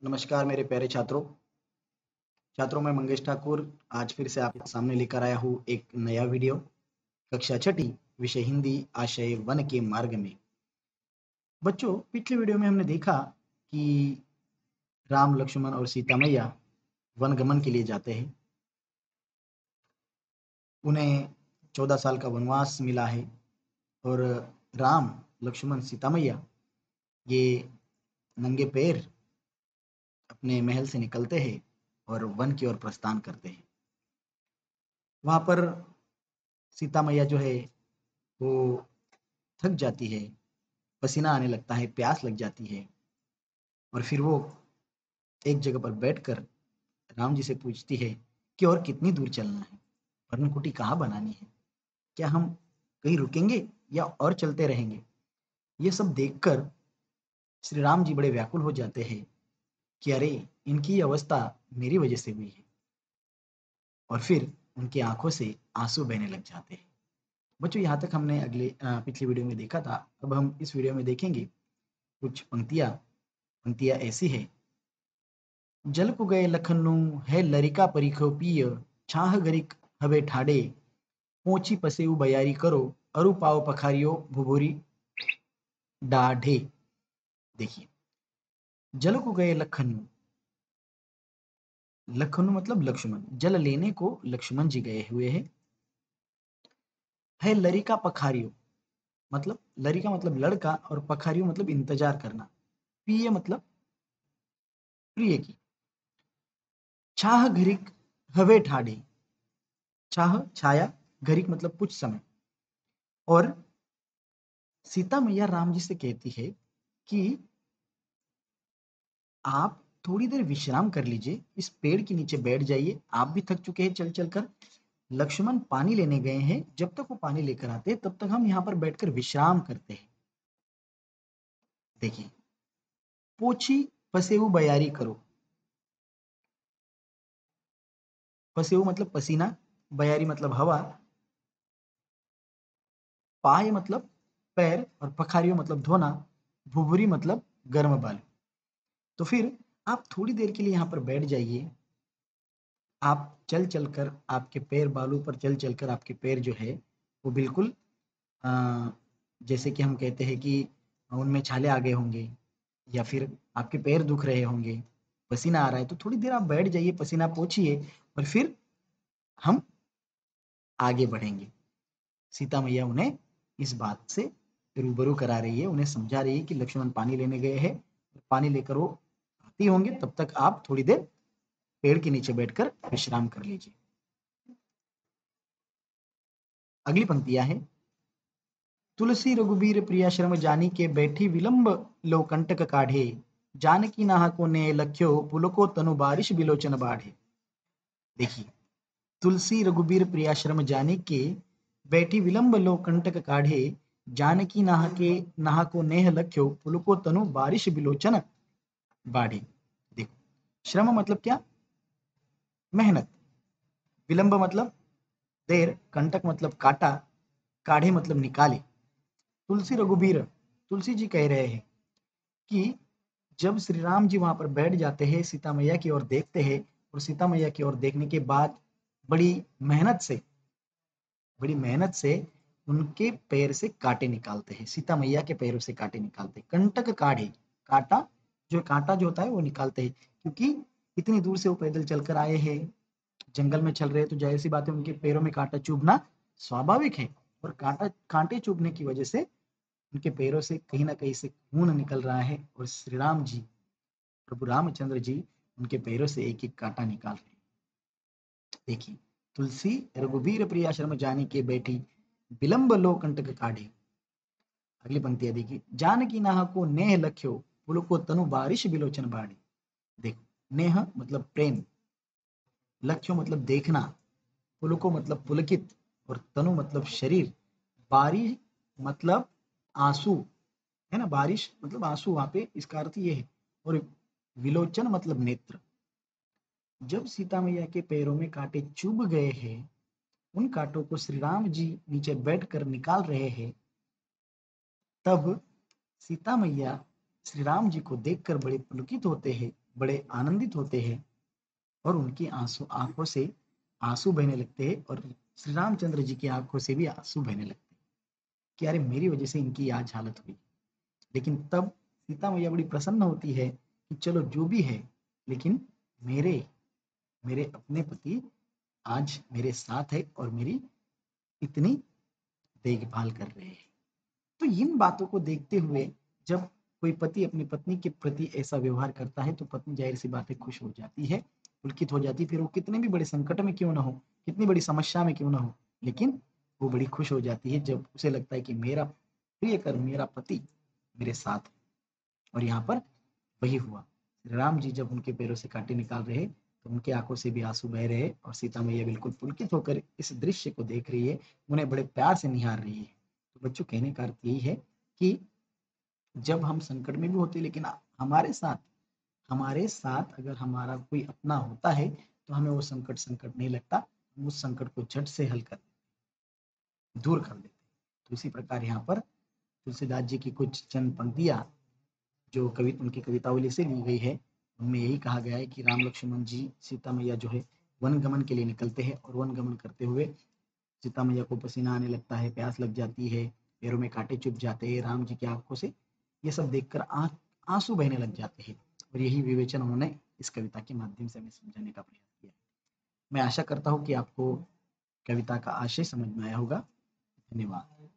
नमस्कार मेरे प्यारे छात्रों मैं मंगेश ठाकुर आज फिर से आपके सामने लेकर आया हूँ एक नया वीडियो। कक्षा छठी, विषय हिंदी, आशय वन के मार्ग में। बच्चों, पिछले वीडियो में हमने देखा कि राम, लक्ष्मण और सीता मैया वन गमन के लिए जाते हैं। उन्हें 14 साल का वनवास मिला है और राम, लक्ष्मण, सीता मैया ये नंगे पैर अपने महल से निकलते हैं और वन की ओर प्रस्थान करते हैं। वहाँ पर सीता मैया जो है वो थक जाती है, पसीना आने लगता है, प्यास लग जाती है और फिर वो एक जगह पर बैठकर राम जी से पूछती है कि और कितनी दूर चलना है, पर्णकुटी कहाँ बनानी है, क्या हम कहीं रुकेंगे या और चलते रहेंगे। ये सब देखकर श्री राम जी बड़े व्याकुल हो जाते हैं कि अरे, इनकी अवस्था मेरी वजह से हुई है, और फिर उनकी आंखों से आंसू बहने लग जाते हैं। बच्चों, यहाँ तक हमने पिछली वीडियो में देखा था। अब हम इस वीडियो में देखेंगे कुछ पंक्तियां ऐसी है। जल को गए लखनऊ है लरिका परिखो पिय, छाह गरिक हवे ठाडे, पोची पसेऊ बयारी करो, अरु पाव पखारियो भुभुरी डाढ़े। देखिए, जल को गए लखनऊ, लखनऊ मतलब लक्ष्मण, जल लेने को लक्ष्मण जी गए हुए हैं। है लरिका पखारियो मतलब लरिका मतलब लड़का और पखारियो मतलब इंतजार करना, पिय मतलब प्रिय की। छाह घरिक हवे ठाडे, छाह छाया, घरिक मतलब कुछ समय। और सीता मैया राम जी से कहती है कि आप थोड़ी देर विश्राम कर लीजिए, इस पेड़ के नीचे बैठ जाइए, आप भी थक चुके हैं चल चलकर। लक्ष्मण पानी लेने गए हैं, जब तक वो पानी लेकर आते हैं तब तक हम यहाँ पर बैठकर विश्राम करते हैं। देखिए, पोछी पसेऊ बयारी करो, पसेऊ मतलब पसीना, बयारी मतलब हवा, पाय मतलब पैर और पखारियों मतलब धोना, भुभुरी मतलब गर्म बालू। तो फिर आप थोड़ी देर के लिए यहाँ पर बैठ जाइए। आप चल चलकर आपके पैर बालू पर चल चलकर आपके पैर जो है वो बिल्कुल अ, जैसे कि हम कहते हैं कि उनमें छाले आ गए होंगे या फिर आपके पैर दुख रहे होंगे, पसीना आ रहा है, तो थोड़ी देर आप बैठ जाइए, पसीना पोंछिए और फिर हम आगे बढ़ेंगे। सीता मैया उन्हें इस बात से रूबरू करा रही है, उन्हें समझा रही है कि लक्ष्मण पानी लेने गए हैं, पानी लेकर वो आते होंगे, तब तक आप थोड़ी देर पेड़ के नीचे बैठकर विश्राम कर लीजिए। अगली पंक्तियां हैं। तुलसी रघुबीर प्रियाश्रम जानी के बैठी विलंब लो कंटक काढ़े, जानकी नाह को ने लख्यो पुलको तनु बारिश बिलोचन बाढ़े। देखिए, तुलसी रघुबीर प्रियाश्रम जानी के बैठी विलंब लो कंटक काढ़े, जानकी नाह को नेह लख्यो पुलको तनु बारिश बिलोचन बाढ़े। देखो, श्रम मतलब क्या? मेहनत। विलंब मतलब देर, कंटक मतलब काटा, काढ़े मतलब निकाले। तुलसी रघुबीर, तुलसी जी कह रहे हैं कि जब श्री राम जी वहां पर बैठ जाते हैं, सीता मैया की ओर देखते हैं और सीता मैया की ओर देखने के बाद बड़ी मेहनत से बड़ी मेहनत से उनके पैर से कांटे निकालते हैं, सीता मैया के पैरों से कांटे निकालते हैं। कंटक काढ़े, कांटा जो होता है वो निकालते हैं, क्योंकि इतनी दूर से वो पैदल चलकर आए हैं, जंगल में चल रहे हैं, तो जाहिर सी बात है उनके पैरों में कांटा चुभना स्वाभाविक है। और कांटे चुभने की वजह से उनके पैरों से कहीं ना कहीं से खून निकल रहा है और श्री राम जी, प्रभु रामचंद्र जी उनके पैरों से एक एक कांटा निकाल रहे हैं। देखिए, तुलसी रघुबीर प्रियाश्रम जाने के बैठी विलंब लो कंटक काढ़े। अगली पंक्ति है, देखिए, जानकी नाह को नेह लख्यो पुलको तनु बारिश बिलोचन बाढ़े। देखो, नेह मतलब प्रेम, लख्यो मतलब देखना, पुलको मतलब पुलकित और तनु मतलब शरीर, बारिश मतलब आंसू, है ना, बारिश मतलब आंसू, वहां पे इसका अर्थ ये है। और विलोचन मतलब नेत्र। जब सीता मैया के पैरों में कांटे चुभ गए हैं, उन कांटों को श्री राम जी नीचे बैठकर निकाल रहे हैं, तब सीता मैया श्री राम जी को देखकर बड़े पुलकित होते हैं, बड़े आनंदित होते हैं और उनकी आंसू आंखों से आंसू बहने लगते हैं और श्री रामचंद्र जी की आंखों से भी आंसू बहने लगते हैं कि अरे मेरी वजह से इनकी आज हालत हुई। लेकिन तब सीता मैया बड़ी प्रसन्न होती है कि चलो जो भी है, लेकिन मेरे मेरे अपने पति आज मेरे साथ है और मेरी इतनी देखभाल कर रहे हैं। तो इन बातों को देखते हुए जब कोई पति अपनी पत्नी के प्रति ऐसा व्यवहार करता है तो पत्नी जाहिर सी बात है खुश हो जाती है, पुलकित हो जाती है, फिर वो कितने भी बड़े संकट में क्यों ना हो, कितनी बड़ी समस्या में क्यों ना हो, लेकिन वो बड़ी खुश हो जाती है जब उसे लगता है कि मेरा प्रियकर, मेरा पति मेरे साथ है। और यहाँ पर वही हुआ। श्री राम जी जब उनके पैरों से कांटे निकाल रहे तो उनकी आंखों से भी आंसू बह रहे और सीता मैया बिल्कुल पुलकित होकर इस दृश्य को देख रही है, उन्हें बड़े प्यार से निहार रही है। तो बच्चों कहने का अर्थ यही है कि जब हम संकट में भी होते हैं लेकिन हमारे साथ अगर हमारा कोई अपना होता है तो हमें वो संकट संकट नहीं लगता, हम उस संकट को झट से हल कर दूर कर देते हैं। तो इसी प्रकार यहाँ पर तुलसीदास जी की कुछ चंद पंक्तियाँ जो कवि उनकी कवितावली से ली गई है, उनमें यही कहा गया है कि राम लक्ष्मण जी सीता मैया जो है वन गमन के लिए निकलते हैं और वन गमन करते हुए सीता मैया को पसीना आने लगता है, प्यास लग जाती है, पैरों में कांटे चुभ जाते हैं, राम जी की आंखों से ये सब देखकर आंख आंसू बहने लग जाते हैं। और यही विवेचन उन्होंने इस कविता के माध्यम से हमें समझाने का प्रयास किया है। मैं आशा करता हूँ कि आपको कविता का आशय समझ में आया होगा। धन्यवाद।